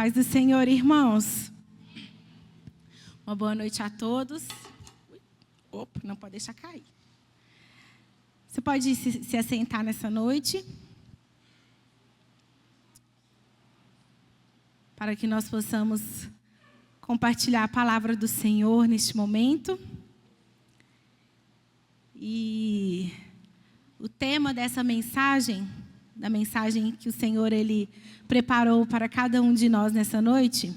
Paz do Senhor, irmãos. Uma boa noite a todos. Opa, não pode deixar cair. Você pode se assentar nessa noite, para que nós possamos compartilhar a palavra do Senhor neste momento. E o tema dessa mensagem, da mensagem que o Senhor Ele preparou para cada um de nós nessa noite,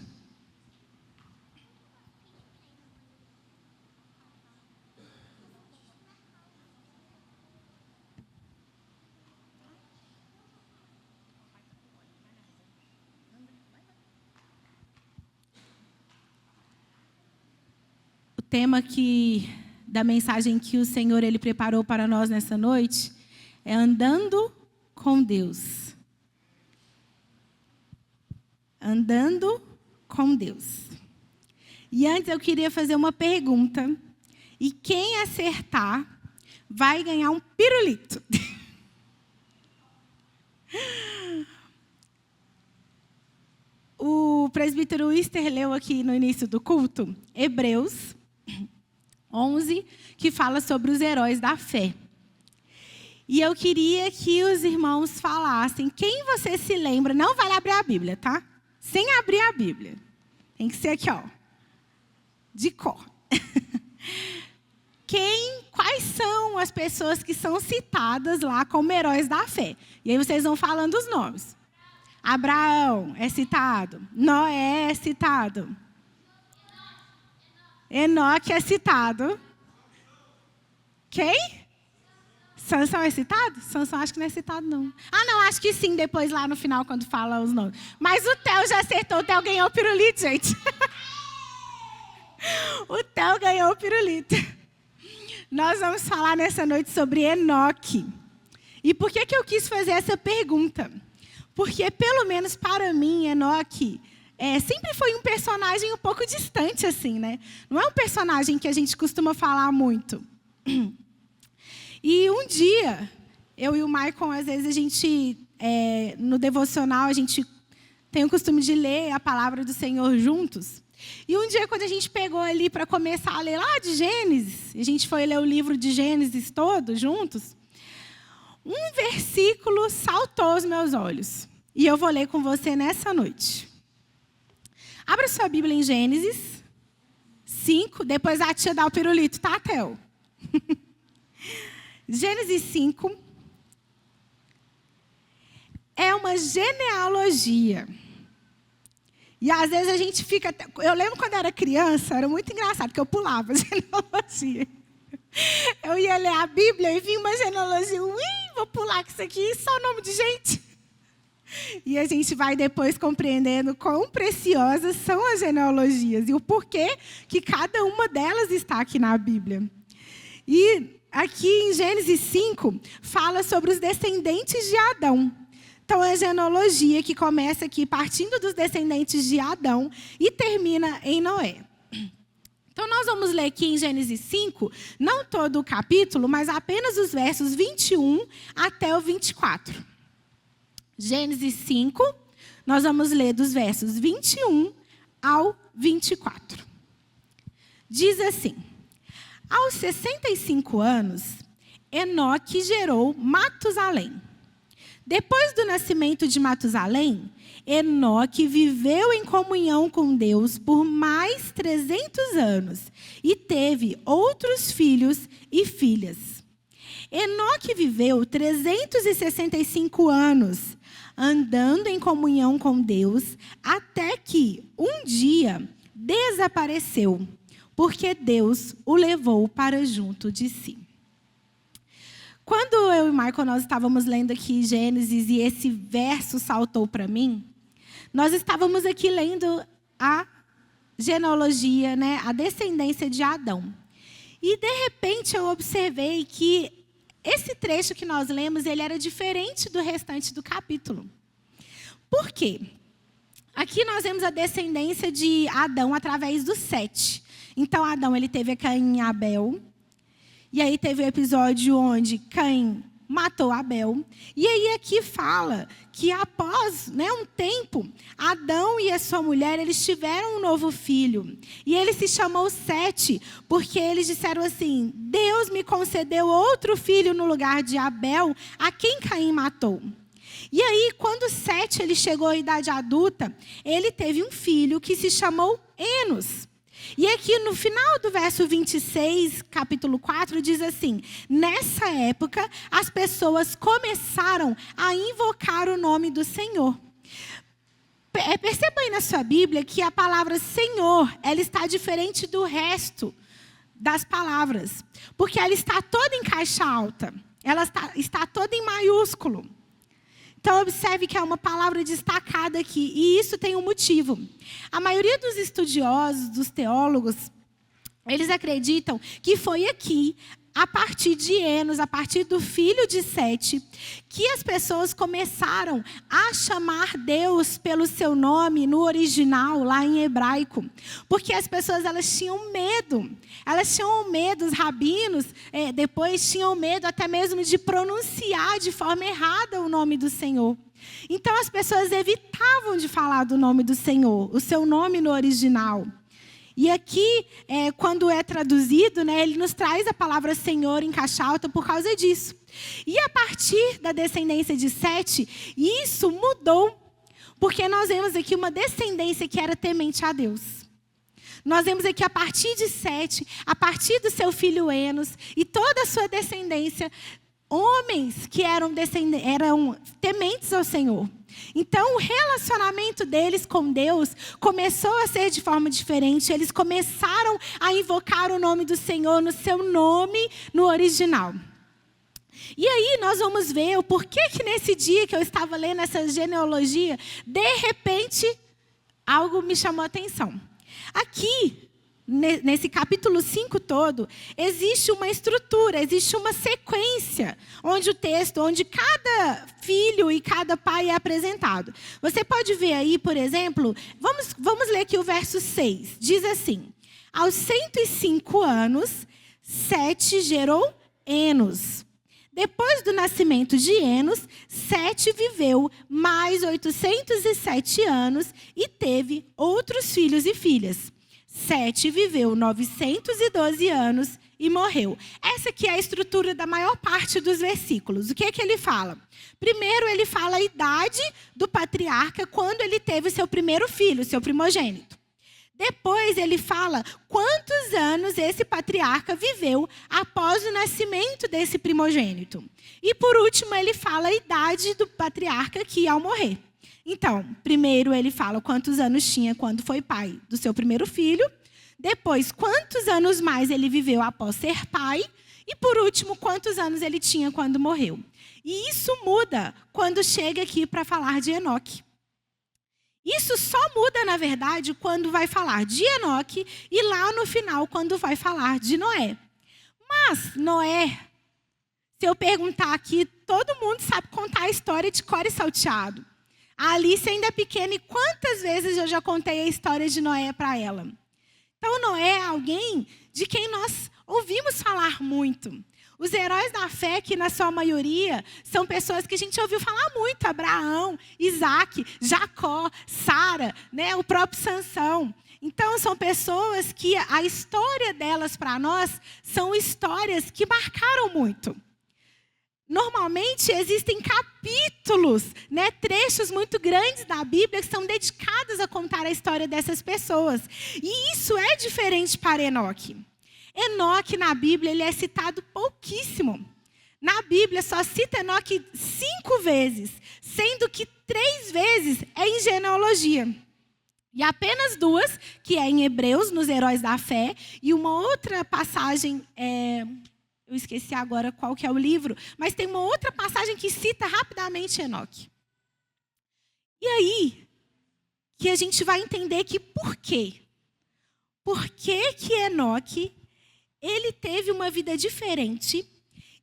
o tema da mensagem que o Senhor Ele preparou para nós nessa noite é andando com Deus. Andando com Deus. E antes eu queria fazer uma pergunta. E quem acertar vai ganhar um pirulito. O presbítero Wister leu aqui no início do culto Hebreus 11, que fala sobre os heróis da fé. E eu queria que os irmãos falassem quem você se lembra. Não vale abrir a Bíblia, tá? Sem abrir a Bíblia. Tem que ser aqui, ó. De cor. Quais são as pessoas que são citadas lá como heróis da fé? E aí vocês vão falando os nomes. Abraão é citado. Noé é citado. Enoque é citado. Quem? Sansão é citado? Sansão acho que não é citado, não. Ah, não, acho que sim, depois lá no final, quando fala os nomes. Mas o Theo já acertou, o Theo ganhou o pirulito, gente. O Theo ganhou o pirulito. Nós vamos falar nessa noite sobre Enoque. E por que eu quis fazer essa pergunta? Porque, pelo menos para mim, Enoque sempre foi um personagem um pouco distante, assim, né? Não é um personagem que a gente costuma falar muito. E um dia, eu e o Maicon, às vezes, a gente, no devocional, a gente tem o costume de ler a palavra do Senhor juntos. E um dia, quando a gente pegou ali para começar a ler lá de Gênesis, a gente foi ler o livro de Gênesis todo juntos, um versículo saltou aos meus olhos. E eu vou ler com você nessa noite. Abra sua Bíblia em Gênesis 5, depois a tia dá o pirulito, tá, Theo? Gênesis 5 é uma genealogia. E às vezes a gente fica... Eu lembro quando eu era criança, era muito engraçado, porque eu pulava a genealogia. Eu ia ler a Bíblia e vinha uma genealogia. Vou pular com isso aqui, só o nome de gente. E a gente vai depois compreendendo quão preciosas são as genealogias e o porquê que cada uma delas está aqui na Bíblia. E aqui em Gênesis 5, fala sobre os descendentes de Adão. Então, é a genealogia que começa aqui partindo dos descendentes de Adão e termina em Noé. Então, nós vamos ler aqui em Gênesis 5, não todo o capítulo, mas apenas os versos 21 até o 24. Gênesis 5, nós vamos ler dos versos 21 ao 24. Diz assim: aos 65 anos, Enoque gerou Matusalém. Depois do nascimento de Matusalém, Enoque viveu em comunhão com Deus por mais 300 anos e teve outros filhos e filhas. Enoque viveu 365 anos, andando em comunhão com Deus, até que um dia desapareceu, porque Deus o levou para junto de si. Quando eu e o Michael nós estávamos lendo aqui Gênesis e esse verso saltou para mim, nós estávamos aqui lendo a genealogia, né, a descendência de Adão. E de repente eu observei que esse trecho que nós lemos, ele era diferente do restante do capítulo. Por quê? Aqui nós vemos a descendência de Adão através do Sete. Então, Adão ele teve Caim e Abel. E aí teve o episódio onde Caim matou Abel. E aí aqui fala que após, um tempo, Adão e a sua mulher, eles tiveram um novo filho. E ele se chamou Sete, porque eles disseram assim: Deus me concedeu outro filho no lugar de Abel, a quem Caim matou. E aí, quando Sete ele chegou à idade adulta, ele teve um filho que se chamou Enos. E aqui no final do verso 26, capítulo 4, diz assim: nessa época, as pessoas começaram a invocar o nome do Senhor. Perceba aí na sua Bíblia que a palavra Senhor, ela está diferente do resto das palavras. Porque ela está toda em caixa alta. Ela está toda em maiúsculo. Então, observe que é uma palavra destacada aqui, e isso tem um motivo. A maioria dos estudiosos, dos teólogos, eles acreditam que foi aqui, a partir de Enos, a partir do filho de Sete, que as pessoas começaram a chamar Deus pelo seu nome no original, lá em hebraico. Porque as pessoas, elas tinham medo. Elas tinham medo, os rabinos, depois tinham medo até mesmo de pronunciar de forma errada o nome do Senhor. Então, as pessoas evitavam de falar do nome do Senhor, o seu nome no original. E aqui, quando é traduzido, ele nos traz a palavra Senhor em caixa alta por causa disso. E a partir da descendência de Sete, isso mudou, porque nós vemos aqui uma descendência que era temente a Deus. Nós vemos aqui a partir de Sete, a partir do seu filho Enos e toda a sua descendência, homens que eram tementes ao Senhor. Então, o relacionamento deles com Deus começou a ser de forma diferente. Eles começaram a invocar o nome do Senhor no seu nome, no original. E aí, nós vamos ver o porquê que nesse dia que eu estava lendo essa genealogia, de repente, algo me chamou a atenção. Aqui, nesse capítulo 5 todo, existe uma estrutura, existe uma sequência, onde cada filho e cada pai é apresentado. Você pode ver aí, por exemplo, vamos ler aqui o verso 6. Diz assim: aos 105 anos, Sete gerou Enos. Depois do nascimento de Enos, Sete viveu mais 807 anos e teve outros filhos e filhas. Sete viveu 912 anos e morreu. Essa aqui é a estrutura da maior parte dos versículos. O que é que ele fala? Primeiro, ele fala a idade do patriarca quando ele teve o seu primeiro filho, seu primogênito. Depois, ele fala quantos anos esse patriarca viveu após o nascimento desse primogênito. E, por último, ele fala a idade do patriarca que ao morrer. Então, primeiro ele fala quantos anos tinha quando foi pai do seu primeiro filho. Depois, quantos anos mais ele viveu após ser pai. E, por último, quantos anos ele tinha quando morreu. E isso muda quando chega aqui para falar de Enoque. Isso só muda, na verdade, quando vai falar de Enoque e lá no final, quando vai falar de Noé. Mas, Noé, se eu perguntar aqui, todo mundo sabe contar a história de cor e salteado. A Alice ainda é pequena e quantas vezes eu já contei a história de Noé para ela. Então, Noé é alguém de quem nós ouvimos falar muito. Os heróis da fé, que na sua maioria são pessoas que a gente ouviu falar muito. Abraão, Isaac, Jacó, Sara, o próprio Sansão. Então, são pessoas que a história delas para nós são histórias que marcaram muito. Normalmente existem capítulos, trechos muito grandes da Bíblia que são dedicados a contar a história dessas pessoas. E isso é diferente para Enoque. Enoque na Bíblia ele é citado pouquíssimo. Na Bíblia só cita Enoque 5 vezes, sendo que 3 vezes é em genealogia. E apenas 2, que é em Hebreus, nos Heróis da Fé, e uma outra passagem eu esqueci agora qual que é o livro, mas tem uma outra passagem que cita rapidamente Enoque. E aí, que a gente vai entender que por quê? Por que que Enoque, ele teve uma vida diferente?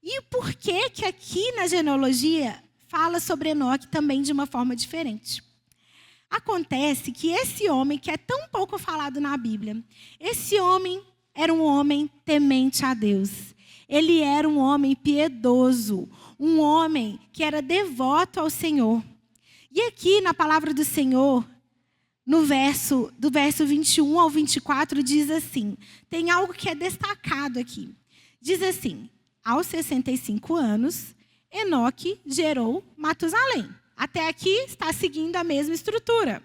E por que que aqui na genealogia fala sobre Enoque também de uma forma diferente? Acontece que esse homem, que é tão pouco falado na Bíblia, esse homem era um homem temente a Deus. Ele era um homem piedoso, um homem que era devoto ao Senhor. E aqui na palavra do Senhor, do verso 21 ao 24, diz assim, tem algo que é destacado aqui. Diz assim, aos 65 anos, Enoque gerou Matusalém. Até aqui está seguindo a mesma estrutura.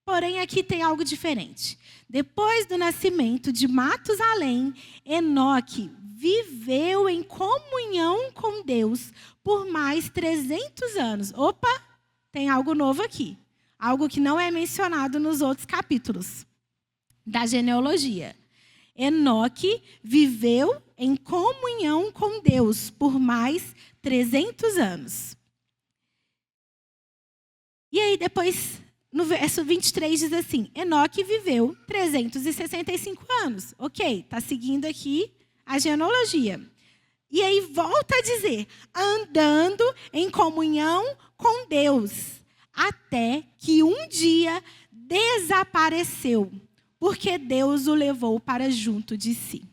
Porém, aqui tem algo diferente. Depois do nascimento de Matusalém, Enoque viveu em comunhão com Deus por mais 300 anos. Opa, tem algo novo aqui. Algo que não é mencionado nos outros capítulos da genealogia. Enoque viveu em comunhão com Deus por mais 300 anos. E aí depois, no verso 23, diz assim, Enoque viveu 365 anos. Ok, está seguindo aqui a genealogia. E aí volta a dizer, andando em comunhão com Deus, até que um dia desapareceu, porque Deus o levou para junto de si.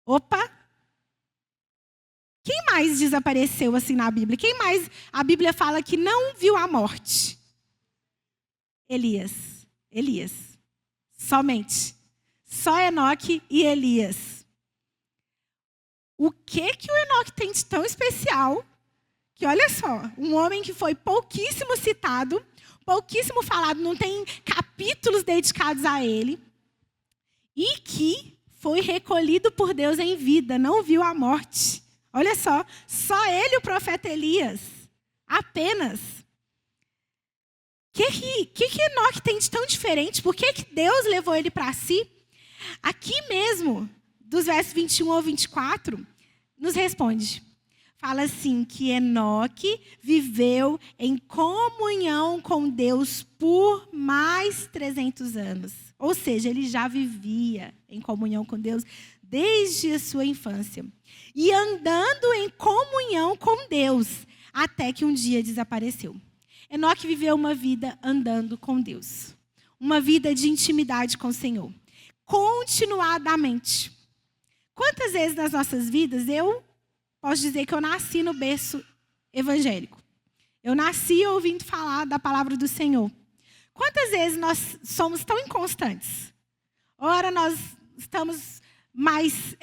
Opa! Quem mais desapareceu assim na Bíblia? Quem mais a Bíblia fala que não viu a morte? Elias. Somente. Só Enoque e Elias. O que o Enoque tem de tão especial? Que olha só, um homem que foi pouquíssimo citado, pouquíssimo falado, não tem capítulos dedicados a ele, e que foi recolhido por Deus em vida, não viu a morte. Olha só ele e o profeta Elias, apenas. O que Enoque tem de tão diferente? Por que Deus levou ele para si? Aqui mesmo, dos versos 21 ao 24, nos responde. Fala assim, que Enoque viveu em comunhão com Deus por mais 300 anos. Ou seja, ele já vivia em comunhão com Deus desde a sua infância. E andando em comunhão com Deus, até que um dia desapareceu. Enoque viveu uma vida andando com Deus. Uma vida de intimidade com o Senhor. Continuadamente. Quantas vezes nas nossas vidas eu posso dizer que eu nasci no berço evangélico? Eu nasci ouvindo falar da palavra do Senhor. Quantas vezes nós somos tão inconstantes? Ora nós estamos mais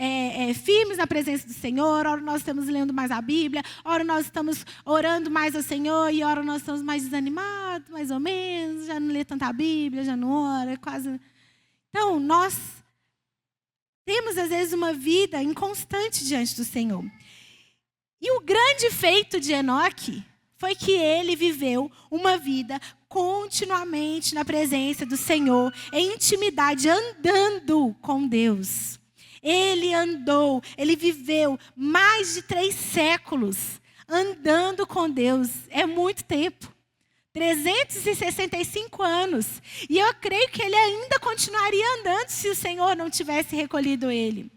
firmes na presença do Senhor, ora nós estamos lendo mais a Bíblia, ora nós estamos orando mais ao Senhor, e ora nós estamos mais desanimados, mais ou menos, já não lê tanta Bíblia, já não ora, quase. Então, nós temos, às vezes, uma vida inconstante diante do Senhor. E o grande feito de Enoque foi que ele viveu uma vida continuamente na presença do Senhor, em intimidade, andando com Deus. Ele viveu mais de 3 séculos andando com Deus. É muito tempo. 365 anos. E eu creio que ele ainda continuaria andando se o Senhor não tivesse recolhido ele.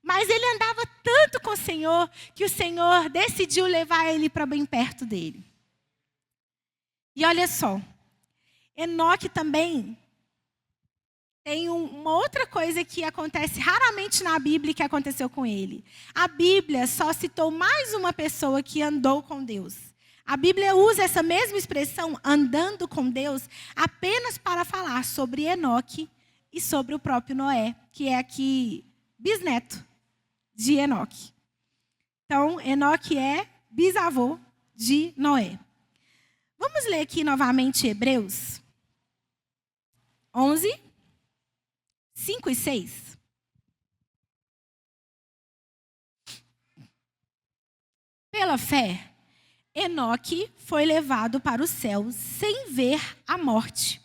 Mas ele andava tanto com o Senhor que o Senhor decidiu levar ele para bem perto dele. E olha só, Enoque também tem uma outra coisa que acontece raramente na Bíblia que aconteceu com ele. A Bíblia só citou mais uma pessoa que andou com Deus. A Bíblia usa essa mesma expressão, andando com Deus, apenas para falar sobre Enoque e sobre o próprio Noé, que é aqui bisneto de Enoque. Então, Enoque é bisavô de Noé. Vamos ler aqui novamente Hebreus 11, 5 e 6. Pela fé, Enoque foi levado para o céu sem ver a morte.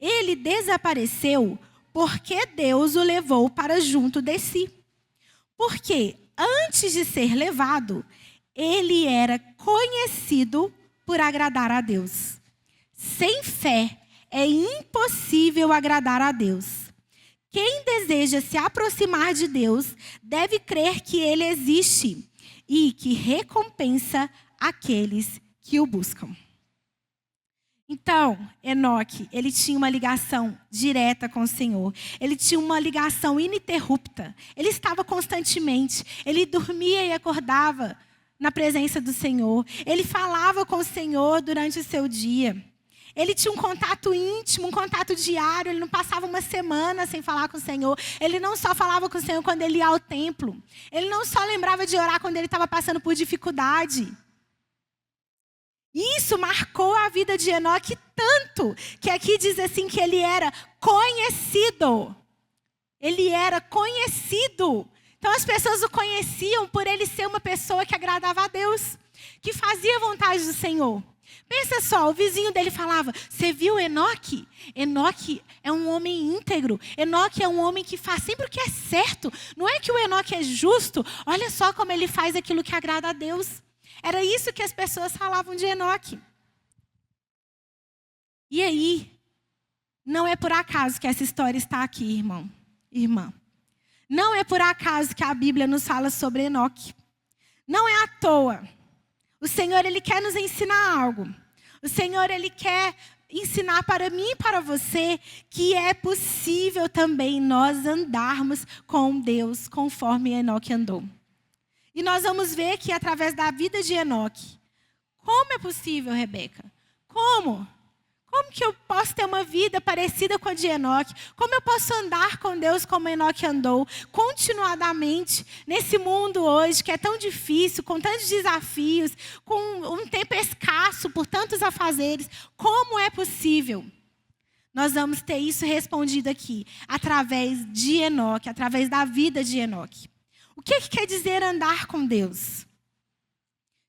Ele desapareceu porque Deus o levou para junto de si. Porque antes de ser levado, ele era conhecido por agradar a Deus. Sem fé, é impossível agradar a Deus. Quem deseja se aproximar de Deus deve crer que Ele existe e que recompensa aqueles que o buscam. Então, Enoque, ele tinha uma ligação direta com o Senhor. Ele tinha uma ligação ininterrupta. Ele estava constantemente. Ele dormia e acordava na presença do Senhor. Ele falava com o Senhor durante o seu dia. Ele tinha um contato íntimo, um contato diário. Ele não passava uma semana sem falar com o Senhor. Ele não só falava com o Senhor quando ele ia ao templo. Ele não só lembrava de orar quando ele estava passando por dificuldade. Isso marcou a vida de Enoque tanto, que aqui diz assim que ele era conhecido. Ele era conhecido. Então as pessoas o conheciam por ele ser uma pessoa que agradava a Deus, que fazia a vontade do Senhor. Pensa só, o vizinho dele falava, você viu Enoque? Enoque é um homem íntegro. Enoque é um homem que faz sempre o que é certo. Não é que o Enoque é justo. Olha só como ele faz aquilo que agrada a Deus. Era isso que as pessoas falavam de Enoque. E aí, não é por acaso que essa história está aqui, irmão, irmã. Não é por acaso que a Bíblia nos fala sobre Enoque. Não é à toa. O Senhor, Ele quer nos ensinar algo. O Senhor, Ele quer ensinar para mim e para você que é possível também nós andarmos com Deus conforme Enoque andou. E nós vamos ver que através da vida de Enoque, como é possível, Rebeca? Como? Como que eu posso ter uma vida parecida com a de Enoque? Como eu posso andar com Deus como Enoque andou, continuadamente, nesse mundo hoje que é tão difícil, com tantos desafios, com um tempo escasso, por tantos afazeres? Como é possível? Nós vamos ter isso respondido aqui, através de Enoque, através da vida de Enoque. O que quer dizer andar com Deus?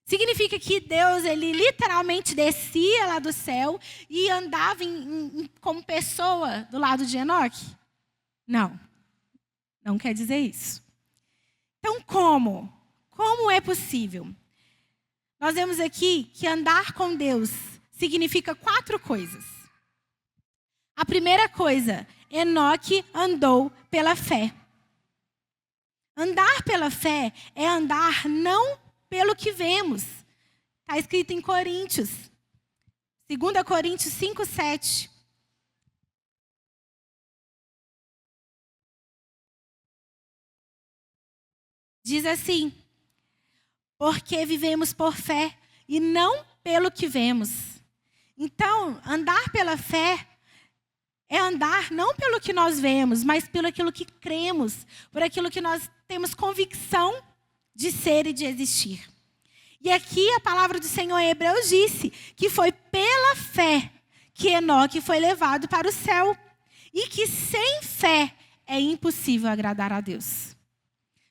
Significa que Deus, Ele literalmente descia lá do céu e andava como pessoa do lado de Enoque? Não, não quer dizer isso. Então, como? Como é possível? Nós vemos aqui que andar com Deus significa 4 coisas. A primeira coisa, Enoque andou pela fé. Andar pela fé é andar não pelo que vemos. Está escrito em Coríntios. 2 Coríntios 5:7. Diz assim: porque vivemos por fé e não pelo que vemos. Então, andar pela fé é andar não pelo que nós vemos, mas pelo aquilo que cremos, por aquilo que nós temos convicção de ser e de existir. E aqui a palavra do Senhor em Hebreus disse que foi pela fé que Enoque foi levado para o céu. E que sem fé é impossível agradar a Deus.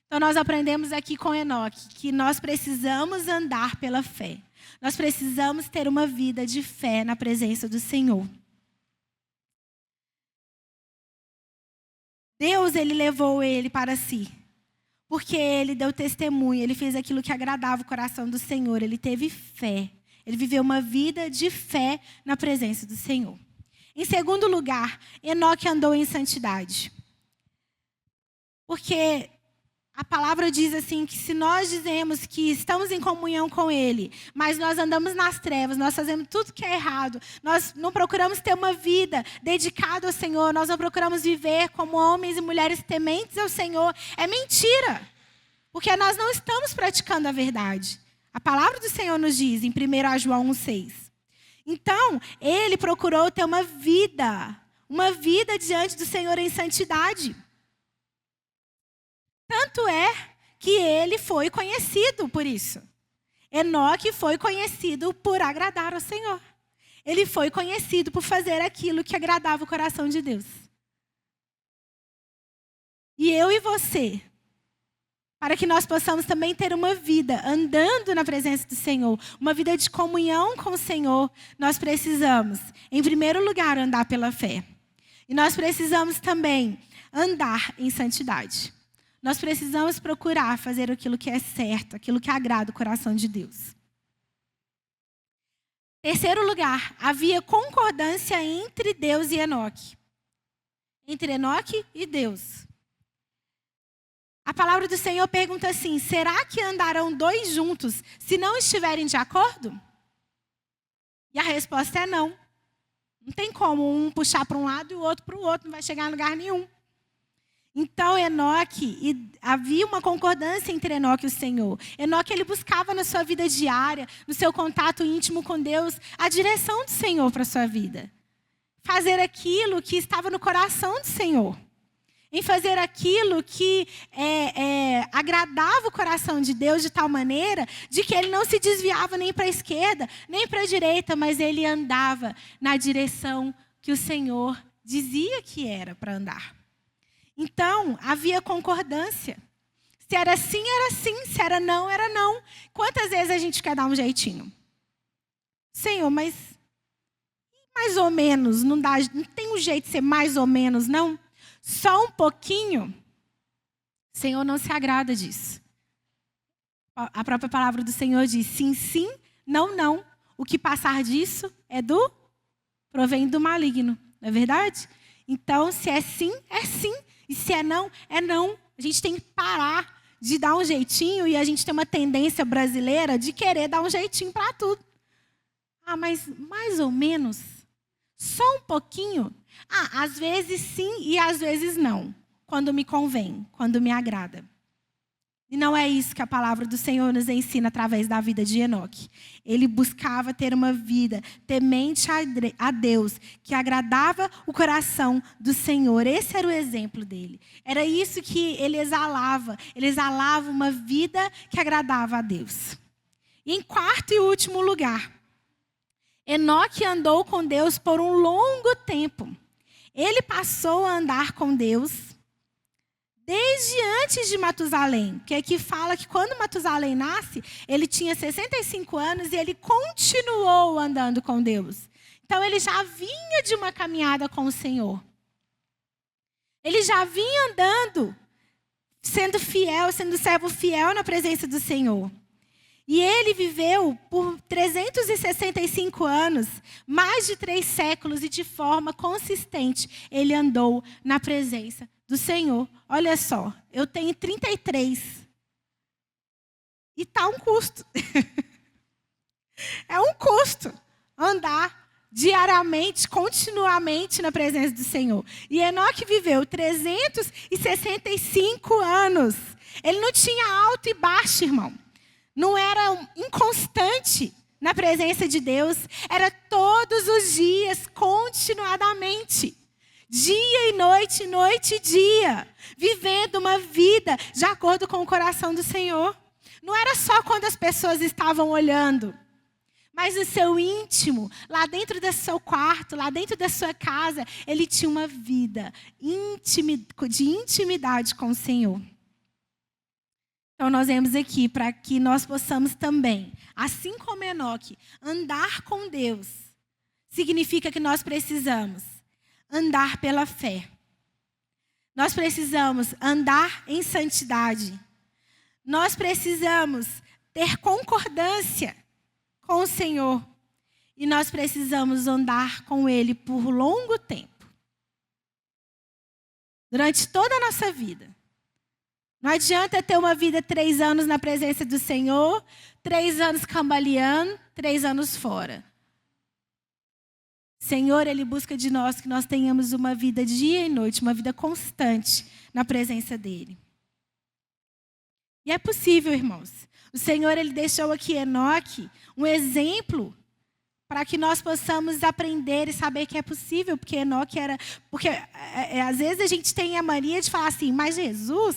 Então nós aprendemos aqui com Enoque que nós precisamos andar pela fé. Nós precisamos ter uma vida de fé na presença do Senhor. Deus, Ele levou ele para si. Porque ele deu testemunho, ele fez aquilo que agradava o coração do Senhor. Ele teve fé. Ele viveu uma vida de fé na presença do Senhor. Em segundo lugar, Enoque andou em santidade. Porque a palavra diz assim que se nós dizemos que estamos em comunhão com Ele, mas nós andamos nas trevas, nós fazemos tudo que é errado, nós não procuramos ter uma vida dedicada ao Senhor, nós não procuramos viver como homens e mulheres tementes ao Senhor, é mentira. Porque nós não estamos praticando a verdade. A palavra do Senhor nos diz em 1 João 1,6. Então, ele procurou ter uma vida diante do Senhor em santidade. Tanto é que ele foi conhecido por isso. Enoque foi conhecido por agradar ao Senhor. Ele foi conhecido por fazer aquilo que agradava o coração de Deus. E eu e você, para que nós possamos também ter uma vida andando na presença do Senhor, uma vida de comunhão com o Senhor, nós precisamos, em primeiro lugar, andar pela fé. E nós precisamos também andar em santidade. Nós precisamos procurar fazer aquilo que é certo, aquilo que agrada o coração de Deus. Terceiro lugar, havia concordância entre Deus e Enoque. Entre Enoque e Deus. A palavra do Senhor pergunta assim: será que andarão 2 juntos se não estiverem de acordo? E a resposta é não. Não tem como um puxar para um lado e o outro para o outro, não vai chegar em lugar nenhum. Então, Enoque, havia uma concordância entre Enoque e o Senhor. Enoque, ele buscava na sua vida diária, no seu contato íntimo com Deus, a direção do Senhor para a sua vida. Fazer aquilo que estava no coração do Senhor. Em fazer aquilo que agradava o coração de Deus de tal maneira de que ele não se desviava nem para a esquerda, nem para a direita, mas ele andava na direção que o Senhor dizia que era para andar. Então, havia concordância. Se era sim, era sim. Se era não, era não. Quantas vezes a gente quer dar um jeitinho? Senhor, mas mais ou menos, não tem um jeito de ser mais ou menos, não? Só um pouquinho? O Senhor não se agrada disso. A própria palavra do Senhor diz, sim, sim, não, não. O que passar disso provém do maligno, não é verdade? Então, se é sim, é sim. E se é não, é não. A gente tem que parar de dar um jeitinho e a gente tem uma tendência brasileira de querer dar um jeitinho para tudo. Ah, mas mais ou menos? Só um pouquinho? Ah, às vezes sim e às vezes não. Quando me convém, quando me agrada. E não é isso que a palavra do Senhor nos ensina através da vida de Enoque. Ele buscava ter uma vida temente a Deus, que agradava o coração do Senhor. Esse era o exemplo dele. Era isso que ele exalava. Ele exalava uma vida que agradava a Deus. E em quarto e último lugar, Enoque andou com Deus por um longo tempo. Ele passou a andar com Deus desde antes de Matusalém, que aqui fala que quando Matusalém nasce, ele tinha 65 anos e ele continuou andando com Deus. Então, ele já vinha de uma caminhada com o Senhor. Ele já vinha andando, sendo fiel, sendo servo fiel na presença do Senhor. E ele viveu por 365 anos, mais de 3 séculos, e de forma consistente, ele andou na presença do Senhor. Olha só, eu tenho 33. E está um custo. É um custo andar diariamente, continuamente na presença do Senhor. E Enoque viveu 365 anos. Ele não tinha alto e baixo, irmão. Não era inconstante na presença de Deus. Era todos os dias, continuadamente. Dia e noite e dia. Vivendo uma vida de acordo com o coração do Senhor. Não era só quando as pessoas estavam olhando. Mas no seu íntimo, lá dentro do seu quarto, lá dentro da sua casa, ele tinha uma vida de intimidade com o Senhor. Então, nós vemos aqui para que nós possamos também, assim como Enoque, andar com Deus, significa que nós precisamos andar pela fé. Nós precisamos andar em santidade. Nós precisamos ter concordância com o Senhor. E nós precisamos andar com Ele por longo tempo. Durante toda a nossa vida. Não adianta ter uma vida 3 anos na presença do Senhor, 3 anos cambaleando, 3 anos fora. Senhor, Ele busca de nós que nós tenhamos uma vida dia e noite, uma vida constante na presença dEle. E é possível, irmãos. O Senhor, Ele deixou aqui Enoque um exemplo para que nós possamos aprender e saber que é possível, porque Enoque era... Porque às vezes a gente tem a mania de falar assim, mas Jesus,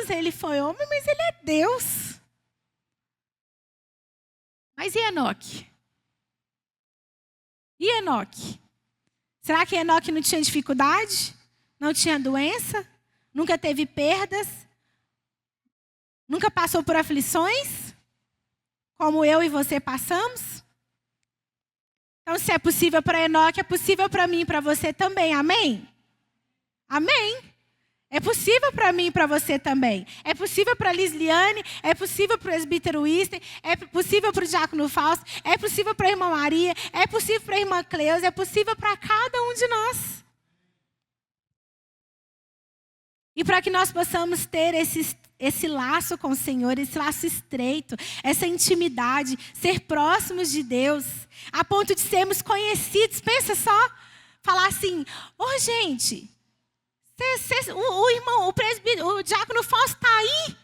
Ele foi homem, mas Ele é Deus. Mas e Enoque? E Enoque? Será que Enoque não tinha dificuldade? Não tinha doença? Nunca teve perdas? Nunca passou por aflições? Como eu e você passamos? Então, se é possível para Enoque, é possível para mim e para você também. Amém? Amém? É possível para mim e para você também. É possível para Lisliane, é possível para o presbítero Wister, é possível para o diácono Fausto, é possível para a irmã Maria, é possível para a irmã Cleusa, é possível para cada um de nós. E para que nós possamos ter esse laço com o Senhor, esse laço estreito, essa intimidade, ser próximos de Deus, a ponto de sermos conhecidos. Pensa só, falar assim: ô gente, o irmão, o presbítero, o diácono Fausto está aí.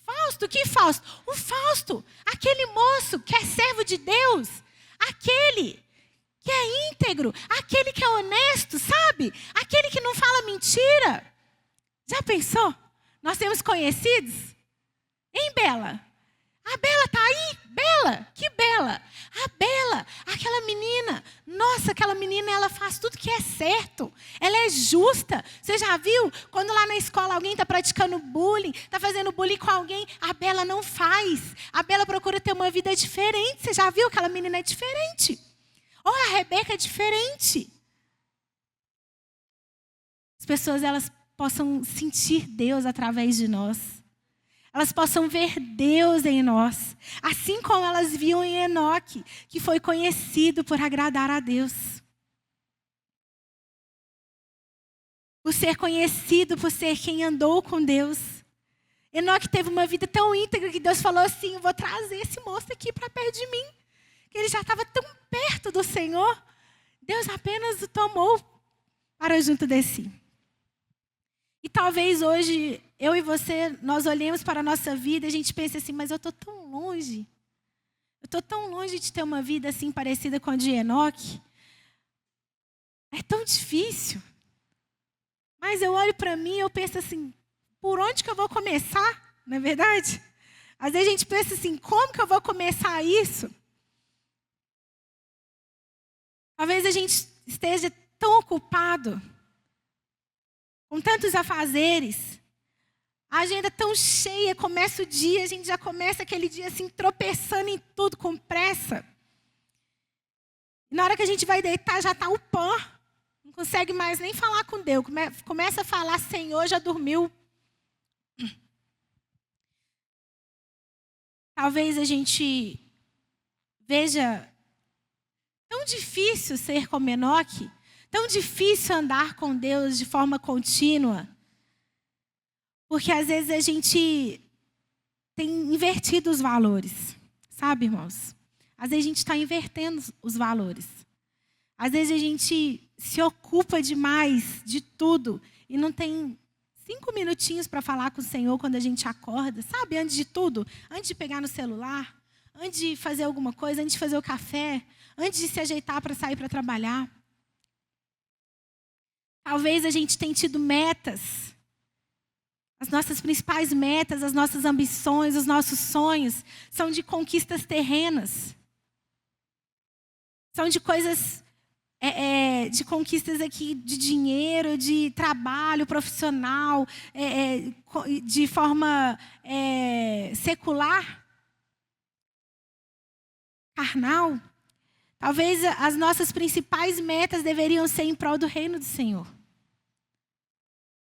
Fausto, que Fausto? O Fausto, aquele moço que é servo de Deus, aquele que é íntegro, aquele que é honesto, sabe? Aquele que não fala mentira. Já pensou? Nós temos conhecidos? Hein, Bela? A Bela está aí? Bela? Que Bela? A Bela, aquela menina. Nossa, aquela menina, ela faz tudo que é certo. Ela é justa. Você já viu? Quando lá na escola alguém está praticando bullying, está fazendo bullying com alguém, a Bela não faz. A Bela procura ter uma vida diferente. Você já viu? Aquela menina é diferente. Ou a Rebeca é diferente. As pessoas, elas possam sentir Deus através de nós. Elas possam ver Deus em nós. Assim como elas viam em Enoque, que foi conhecido por agradar a Deus. Por ser conhecido, por ser quem andou com Deus. Enoque teve uma vida tão íntegra que Deus falou assim: eu vou trazer esse moço aqui para perto de mim. Que ele já estava tão perto do Senhor. Deus apenas o tomou para junto de si. E talvez hoje, eu e você, nós olhemos para a nossa vida e a gente pense assim: mas eu estou tão longe. Eu estou tão longe de ter uma vida assim parecida com a de Enoque. É tão difícil. Mas eu olho para mim e eu penso assim: por onde que eu vou começar? Não é verdade? Às vezes a gente pensa assim: como que eu vou começar isso? Talvez a gente esteja tão ocupado, com tantos afazeres, a agenda tão cheia, começa o dia, a gente já começa aquele dia assim, tropeçando em tudo, com pressa. E na hora que a gente vai deitar, já está o pó. Não consegue mais nem falar com Deus. Começa a falar: Senhor, já dormiu. Talvez a gente veja tão difícil ser como Enoque, tão difícil andar com Deus de forma contínua, porque às vezes a gente tem invertido os valores, sabe, irmãos? Às vezes a gente está invertendo os valores. Às vezes a gente se ocupa demais de tudo e não tem 5 minutinhos para falar com o Senhor quando a gente acorda, sabe? Antes de tudo, antes de pegar no celular, antes de fazer alguma coisa, antes de fazer o café, antes de se ajeitar para sair para trabalhar. Talvez a gente tenha tido metas. As nossas principais metas, as nossas ambições, os nossos sonhos são de conquistas terrenas. São de coisas, de conquistas aqui de dinheiro, de trabalho profissional, de forma secular, carnal. Talvez as nossas principais metas deveriam ser em prol do reino do Senhor.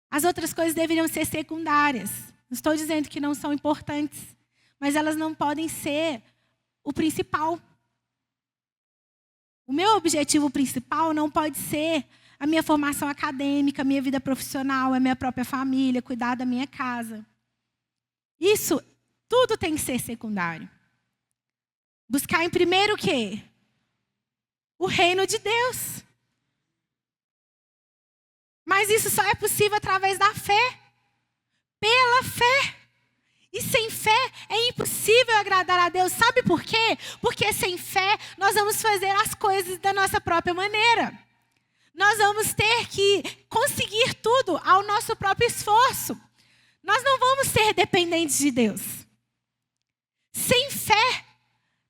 As outras coisas deveriam ser secundárias. Não estou dizendo que não são importantes, mas elas não podem ser o principal. O meu objetivo principal não pode ser a minha formação acadêmica, a minha vida profissional, a minha própria família, cuidar da minha casa. Isso tudo tem que ser secundário. Buscar em primeiro o quê? O reino de Deus. Mas isso só é possível através da fé. Pela fé. E sem fé é impossível agradar a Deus. Sabe por quê? Porque sem fé nós vamos fazer as coisas da nossa própria maneira. Nós vamos ter que conseguir tudo ao nosso próprio esforço. Nós não vamos ser dependentes de Deus. Sem fé,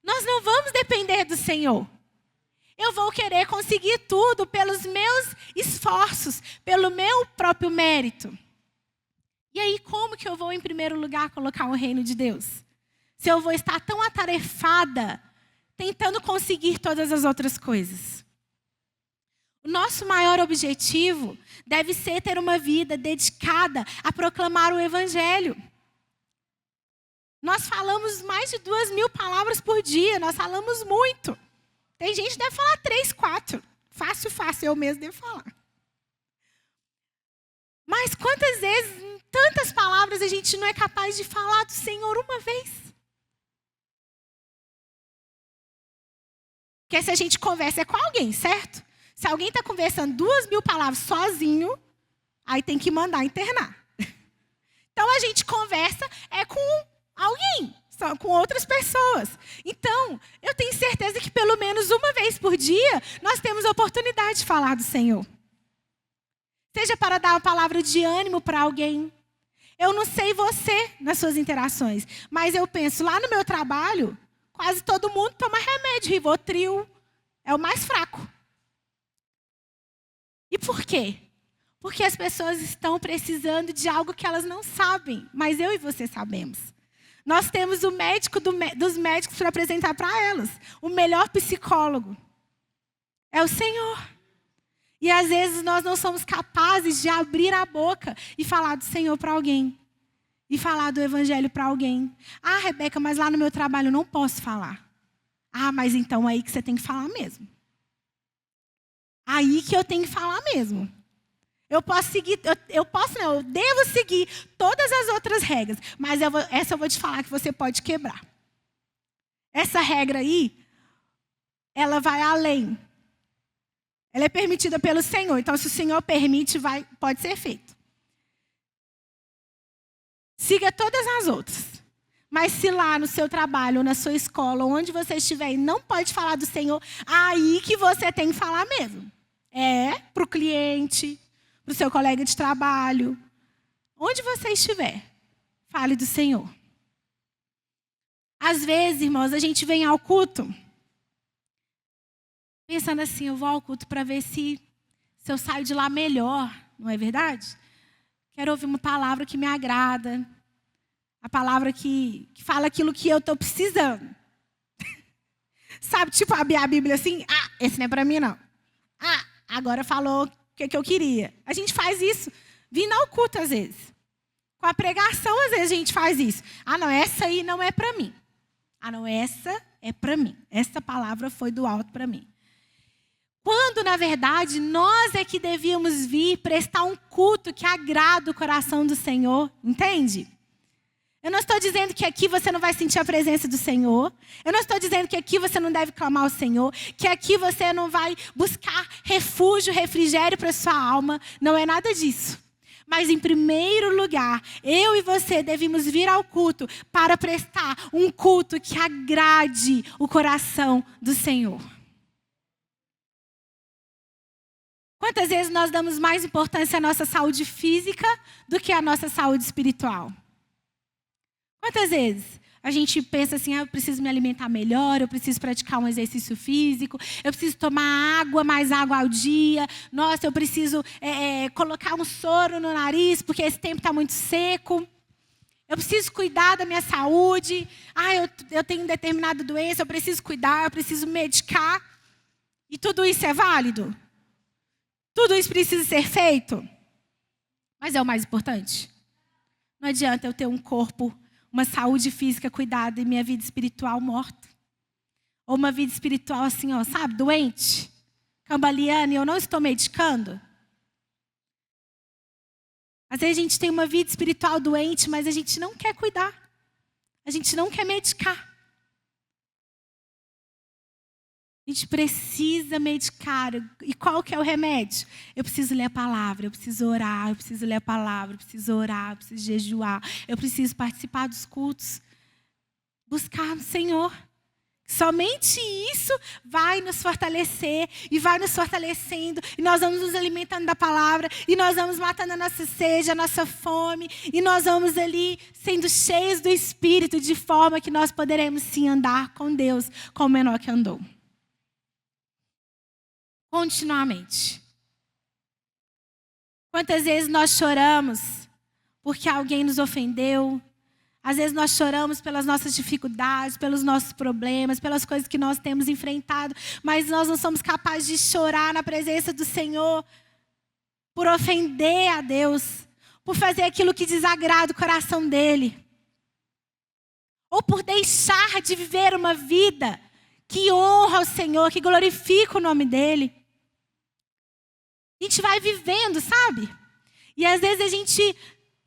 nós não vamos depender do Senhor. Eu vou querer conseguir tudo pelos meus esforços, pelo meu próprio mérito. E aí, como que eu vou, em primeiro lugar, colocar o reino de Deus? Se eu vou estar tão atarefada, tentando conseguir todas as outras coisas. O nosso maior objetivo deve ser ter uma vida dedicada a proclamar o Evangelho. Nós falamos mais de 2.000 palavras por dia, nós falamos muito. Tem gente que deve falar 3, 4. Fácil, eu mesmo devo falar. Mas quantas vezes, em tantas palavras, a gente não é capaz de falar do Senhor uma vez? Porque se a gente conversa é com alguém, certo? Se alguém está conversando 2.000 palavras sozinho, aí tem que mandar internar. Então a gente conversa é com alguém, com outras pessoas. Então, eu tenho certeza que pelo menos uma vez por dia, nós temos a oportunidade de falar do Senhor. Seja para dar uma palavra de ânimo para alguém. Eu não sei você nas suas interações, mas eu penso, lá no meu trabalho, quase todo mundo toma remédio, Rivotril, é o mais fraco. E por quê? Porque as pessoas estão precisando de algo que elas não sabem, mas eu e você sabemos. Nós temos o médico dos médicos para apresentar para elas. O melhor psicólogo é o Senhor. E às vezes nós não somos capazes de abrir a boca e falar do Senhor para alguém. E falar do Evangelho para alguém. Ah, Rebeca, mas lá no meu trabalho eu não posso falar. Ah, mas então aí que você tem que falar mesmo. Aí que eu tenho que falar mesmo. Eu posso seguir, eu devo seguir todas as outras regras. Mas essa eu vou te falar que você pode quebrar. Essa regra aí, ela vai além. Ela é permitida pelo Senhor. Então, se o Senhor permite, pode ser feito. Siga todas as outras. Mas se lá no seu trabalho, ou na sua escola, ou onde você estiver, e não pode falar do Senhor, aí que você tem que falar mesmo. É para o cliente, para o seu colega de trabalho. Onde você estiver, fale do Senhor. Às vezes, irmãos, a gente vem ao culto pensando assim, eu vou ao culto para ver se eu saio de lá melhor, não é verdade? Quero ouvir uma palavra que me agrada, a palavra que fala aquilo que eu estou precisando. Sabe, tipo abrir a Bíblia assim, esse não é para mim não. Agora falou o que eu queria. A gente faz isso vindo ao culto às vezes. Com a pregação às vezes a gente faz isso. Não, essa aí não é para mim. Não, essa é para mim. Essa palavra foi do alto para mim. Quando, na verdade, nós é que devíamos vir prestar um culto que agrada o coração do Senhor. Entende? Eu não estou dizendo que aqui você não vai sentir a presença do Senhor. Eu não estou dizendo que aqui você não deve clamar ao Senhor. Que aqui você não vai buscar refúgio, refrigério para a sua alma. Não é nada disso. Mas, em primeiro lugar, eu e você devemos vir ao culto para prestar um culto que agrade o coração do Senhor. Quantas vezes nós damos mais importância à nossa saúde física do que à nossa saúde espiritual? Quantas vezes a gente pensa assim, eu preciso me alimentar melhor, eu preciso praticar um exercício físico, eu preciso tomar mais água ao dia, nossa, eu preciso colocar um soro no nariz porque esse tempo está muito seco, eu preciso cuidar da minha saúde, eu tenho determinada doença, eu preciso cuidar, eu preciso medicar. E tudo isso é válido? Tudo isso precisa ser feito? Mas é o mais importante. Não adianta eu ter um corpo, uma saúde física cuidada e minha vida espiritual morta. Ou uma vida espiritual assim, sabe, doente, cambaleando, e eu não estou medicando. Às vezes a gente tem uma vida espiritual doente, mas a gente não quer cuidar. A gente não quer medicar. A gente precisa medicar. E qual que é o remédio? Eu preciso ler a palavra, eu preciso orar, eu preciso ler a palavra, eu preciso orar, eu preciso jejuar, eu preciso participar dos cultos. Buscar no Senhor. Somente isso vai nos fortalecer e vai nos fortalecendo. E nós vamos nos alimentando da palavra. E nós vamos matando a nossa sede, a nossa fome. E nós vamos ali sendo cheios do Espírito, de forma que nós poderemos sim andar com Deus, como Enoque andou. Continuamente. Quantas vezes nós choramos porque alguém nos ofendeu? Às vezes nós choramos pelas nossas dificuldades, pelos nossos problemas, pelas coisas que nós temos enfrentado, mas nós não somos capazes de chorar na presença do Senhor por ofender a Deus, por fazer aquilo que desagrada o coração dele, ou por deixar de viver uma vida que honra o Senhor, que glorifica o nome dele. A gente vai vivendo, sabe? E às vezes a gente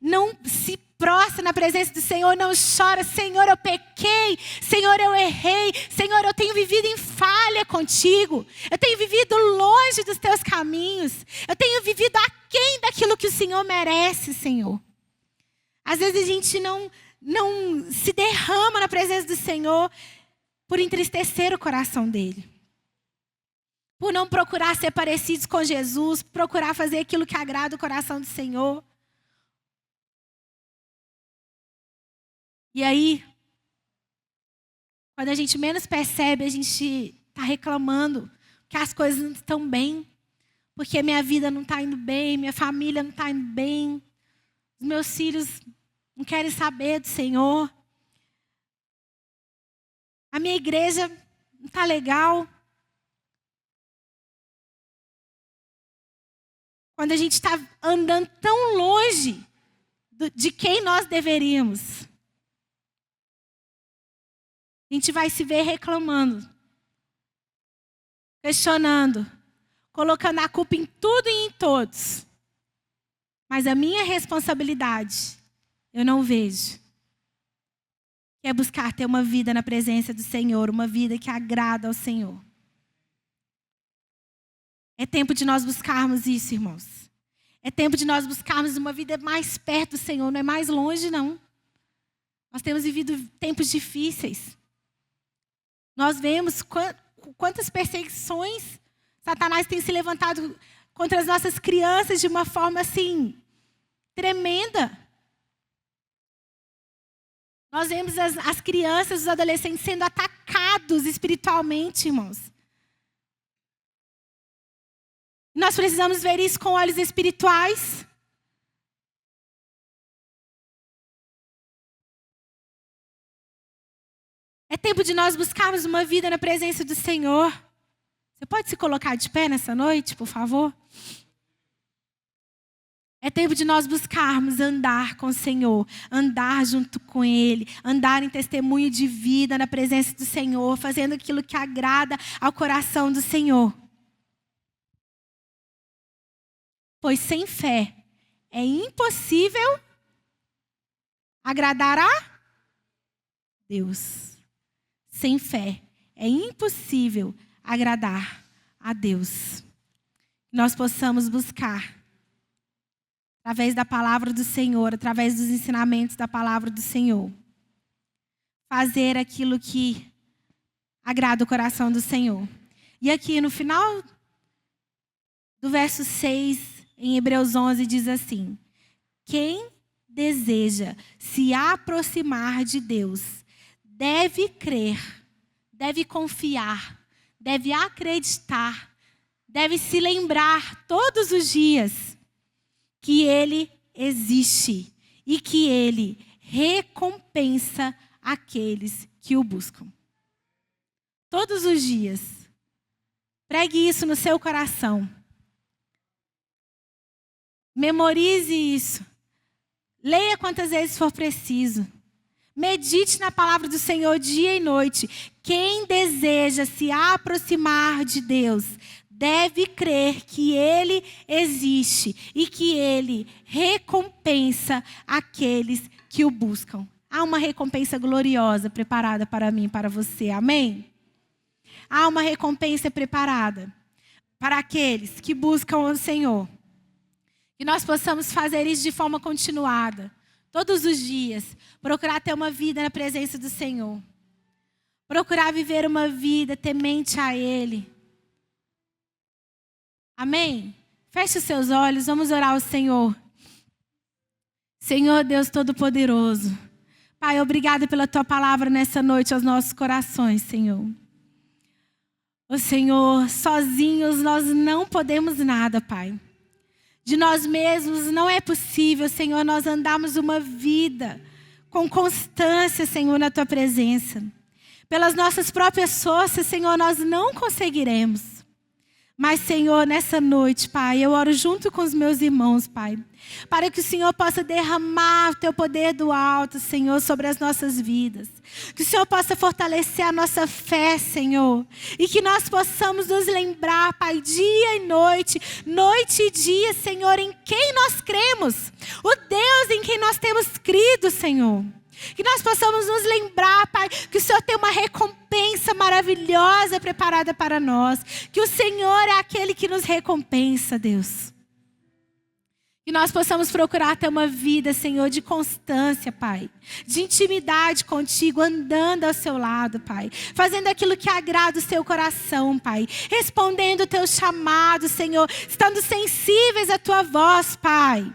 não se prostra na presença do Senhor, não chora. Senhor, eu pequei. Senhor, eu errei. Senhor, eu tenho vivido em falha contigo. Eu tenho vivido longe dos teus caminhos. Eu tenho vivido aquém daquilo que o Senhor merece, Senhor. Às vezes a gente não se derrama na presença do Senhor por entristecer o coração dele. Por não procurar ser parecidos com Jesus, procurar fazer aquilo que agrada o coração do Senhor. E aí, quando a gente menos percebe, a gente está reclamando que as coisas não estão bem. Porque minha vida não está indo bem, minha família não está indo bem. Os meus filhos não querem saber do Senhor. A minha igreja não está legal. Quando a gente está andando tão longe de quem nós deveríamos, a gente vai se ver reclamando, questionando, colocando a culpa em tudo e em todos. Mas a minha responsabilidade, eu não vejo. Que é buscar ter uma vida na presença do Senhor, uma vida que agrada ao Senhor. É tempo de nós buscarmos isso, irmãos. É tempo de nós buscarmos uma vida mais perto do Senhor, não é mais longe, não. Nós temos vivido tempos difíceis. Nós vemos quantas perseguições Satanás tem se levantado contra as nossas crianças de uma forma assim, tremenda. Nós vemos as crianças, os adolescentes sendo atacados espiritualmente, irmãos. Nós precisamos ver isso com olhos espirituais. É tempo de nós buscarmos uma vida na presença do Senhor. Você pode se colocar de pé nessa noite, por favor? É tempo de nós buscarmos andar com o Senhor, andar junto com Ele, andar em testemunho de vida na presença do Senhor, fazendo aquilo que agrada ao coração do Senhor. Pois sem fé é impossível agradar a Deus. Sem fé é impossível agradar a Deus. Nós possamos buscar, através da palavra do Senhor, através dos ensinamentos da palavra do Senhor, fazer aquilo que agrada o coração do Senhor. E aqui no final do verso 6, em Hebreus 11, diz assim: quem deseja se aproximar de Deus deve crer, deve confiar, deve acreditar, deve se lembrar todos os dias que Ele existe e que Ele recompensa aqueles que o buscam. Todos os dias. Pregue isso no seu coração. Memorize isso. Leia quantas vezes for preciso. Medite na palavra do Senhor dia e noite. Quem deseja se aproximar de Deus deve crer que Ele existe e que Ele recompensa aqueles que o buscam. Há uma recompensa gloriosa preparada para mim e para você. Amém? Há uma recompensa preparada para aqueles que buscam o Senhor. Que nós possamos fazer isso de forma continuada, todos os dias. Procurar ter uma vida na presença do Senhor. Procurar viver uma vida temente a Ele. Amém? Feche os seus olhos, vamos orar ao Senhor. Senhor Deus Todo-Poderoso. Pai, obrigado pela Tua palavra nessa noite aos nossos corações, Senhor. Ô Senhor, sozinhos nós não podemos nada, Pai. De nós mesmos não é possível, Senhor, nós andarmos uma vida com constância, Senhor, na Tua presença. Pelas nossas próprias forças, Senhor, nós não conseguiremos. Mas, Senhor, nessa noite, Pai, eu oro junto com os meus irmãos, Pai, para que o Senhor possa derramar o Teu poder do alto, Senhor, sobre as nossas vidas. Que o Senhor possa fortalecer a nossa fé, Senhor. E que nós possamos nos lembrar, Pai, dia e noite e dia, Senhor, em quem nós cremos. O Deus em quem nós temos crido, Senhor. Que nós possamos nos lembrar, Pai, que o Senhor tem uma recompensa maravilhosa preparada para nós. Que o Senhor é aquele que nos recompensa, Deus. Que nós possamos procurar ter uma vida, Senhor, de constância, Pai. De intimidade contigo, andando ao seu lado, Pai. Fazendo aquilo que agrada o seu coração, Pai. Respondendo o teu chamado, Senhor. Estando sensíveis à tua voz, Pai.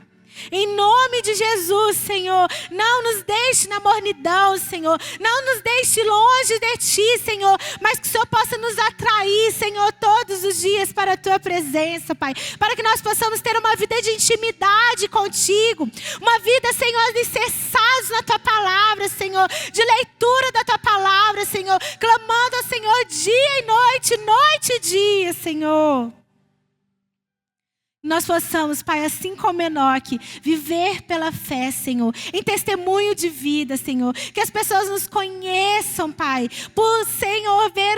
Em nome de Jesus, Senhor, não nos deixe na mornidão, Senhor. Não nos deixe longe de Ti, Senhor. Mas que o Senhor possa nos atrair, Senhor, todos os dias para a Tua presença, Pai. Para que nós possamos ter uma vida de intimidade contigo. Uma vida, Senhor, alicerçados na Tua palavra, Senhor. De leitura da Tua palavra, Senhor. Clamando ao Senhor dia e noite e dia, Senhor. Nós possamos, Pai, assim como Enoque, viver pela fé, Senhor, em testemunho de vida, Senhor. Que as pessoas nos conheçam, Pai, por, Senhor, ver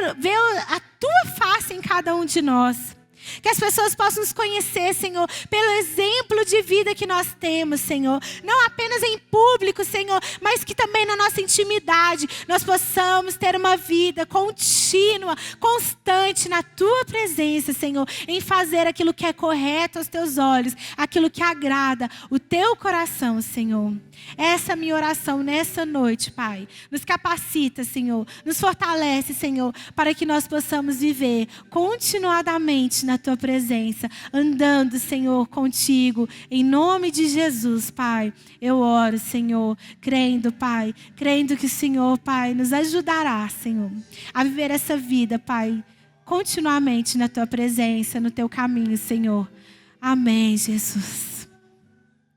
a Tua face em cada um de nós. Que as pessoas possam nos conhecer, Senhor, pelo exemplo de vida que nós temos, Senhor. Não apenas em público, Senhor, mas que também na nossa intimidade nós possamos ter uma vida contínua, constante na Tua presença, Senhor. Em fazer aquilo que é correto aos Teus olhos, aquilo que agrada o Teu coração, Senhor. Essa é a minha oração nessa noite, Pai. Nos capacita, Senhor. Nos fortalece, Senhor, para que nós possamos viver continuadamente na Tua presença, andando, Senhor, contigo. Em nome de Jesus, Pai, eu oro, Senhor, crendo, Pai, crendo que o Senhor, Pai, nos ajudará, Senhor, a viver essa vida, Pai, continuamente na Tua presença, no Teu caminho, Senhor. Amém, Jesus.